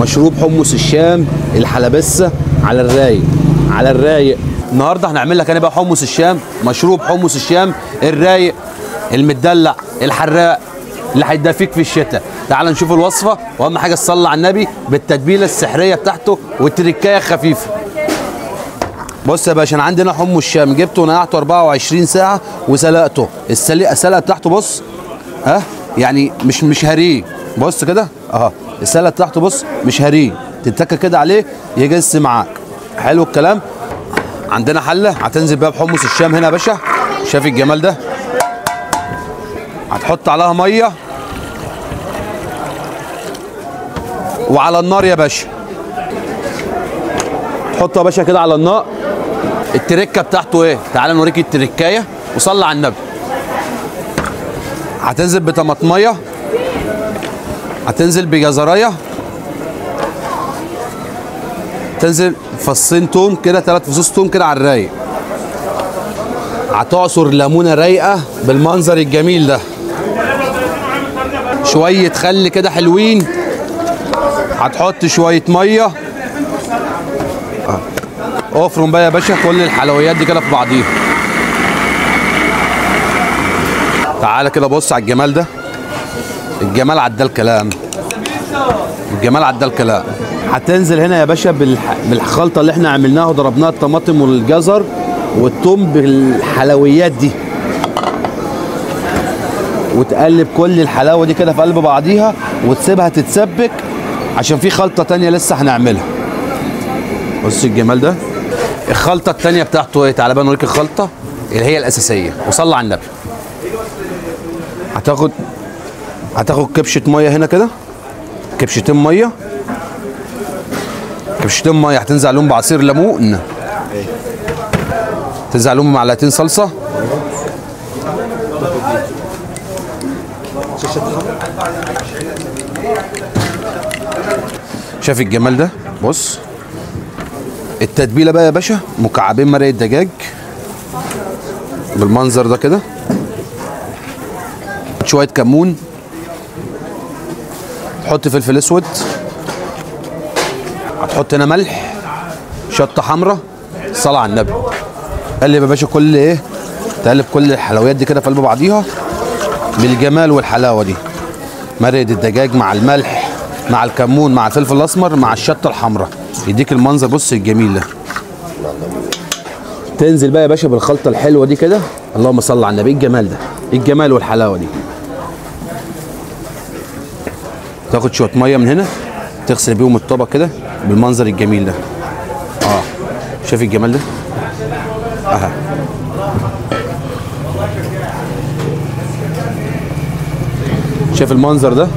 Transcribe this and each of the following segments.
مشروب حمص الشام الحلبسه على الرايق على الرايق. النهارده هنعمل لك انا بقى حمص الشام، مشروب حمص الشام الرايق المدلع الحراق اللي هيدفيك في الشتاء. تعال نشوف الوصفه، واهم حاجه تصلي على النبي بالتتبيله السحريه بتاعته والتركايه خفيفه. بص يا باشا، انا عندي هنا حمص الشام، جبته ونقعته 24 ساعه وسلقته. السلقه بتاعته بص يعني مش هريه، بص كده السلقه بتاعته بص مش هريه، تتكه كده عليه يجس معاك. حلو الكلام. عندنا حله هتنزل بيها بحمص الشام هنا يا باشا، شايف الجمال ده؟ هتحط عليها ميه وعلى النار يا باشا، تحطه يا باشا كده على النار. التركه بتاعته ايه؟ تعال نوريك التركايه وصلي على النبي. هتنزل بطماطميه، هتنزل بجزرايه، تنزل فصين توم كده، 3 فصوص توم كده على الرايق. هتعصر ليمونه رايقه بالمنظر الجميل ده، شويه خل كده حلوين، هتحط شويه ميه. افرم بقى يا باشا كل الحلويات دي كده في بعضيها. تعالى كده بص على الجمال ده، الجمال عدى الكلام، الجمال عدى الكلام. هتنزل هنا يا باشا بالخلطه اللي احنا عملناها وضربناها، الطماطم والجزر والثوم بالحلويات دي، وتقلب كل الحلاوه دي كده في قلب بعضيها وتسيبها تتسبك عشان في خلطه تانيه لسه هنعملها. بص الجمال ده. الخلطه التانيه بتاعته ايه؟ تعالى بقى نوريك الخلطه اللي هي الاساسيه، وصلي على النبي. هتاخد كبشه ميه هنا كده، كبشتين ميه، كبشتين ميه. هتنزل عليهم بعصير ليمون، تنزل عليهم معلقتين صلصه، شايف الجمال ده؟ بص التتبيله بقى يا باشا، مكعبين مرقه دجاج بالمنظر ده كده، شويه كمون، تحط فلفل اسود، هتحط هنا ملح، شطه حمراء، صلاه على النبي. قلب يا باشا كل ايه، تقلب كل الحلويات دي كده في قلب بعضيها بالجمال والحلاوه دي. مرقه الدجاج مع الملح مع الكمون مع الفلفل الاسمر مع الشطه الحمراء، يديك المنظر بص الجميل ده. تنزل بقى يا باشا بالخلطه الحلوه دي كده، اللهم صل على النبي. ايه الجمال ده؟ ايه الجمال والحلاوه دي؟ تاخد شويه ميه من هنا تغسل بيهم الطبق كده بالمنظر الجميل ده. شايف الجمال ده؟ شايف المنظر ده؟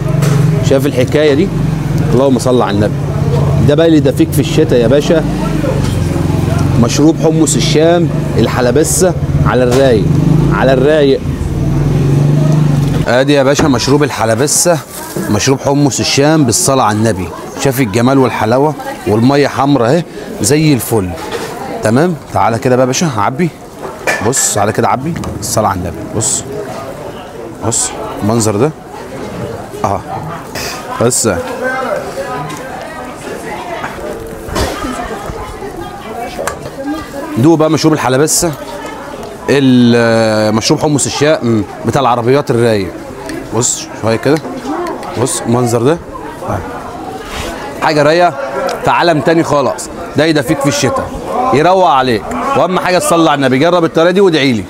شايف الحكايه دي؟ اللهم صل على النبي. ده بقى اللي يدفيك في الشتاء يا باشا، مشروب حمص الشام الحلبسه على الرايق على الرايق. ادي يا باشا مشروب الحلبسه، مشروب حمص الشام بالصلاه على النبي. شايف الجمال والحلاوه، والميه حمراء اهي زي الفل. تمام. تعالى كده بقى يا باشا عبي، بص على كده عبي الصلاه على النبي. بص بص المنظر ده بس. دوق بقى مشروب الحلبسه، مشروب حمص الشام بتاع العربيات الرايق. بص شويه كده، بص المنظر ده، حاجه رايقه في عالم تاني خالص. ده يدفيك في الشتاء، يروق عليك، واهم حاجه تصلي على النبي. جرب الطريقه دي وادعي لي.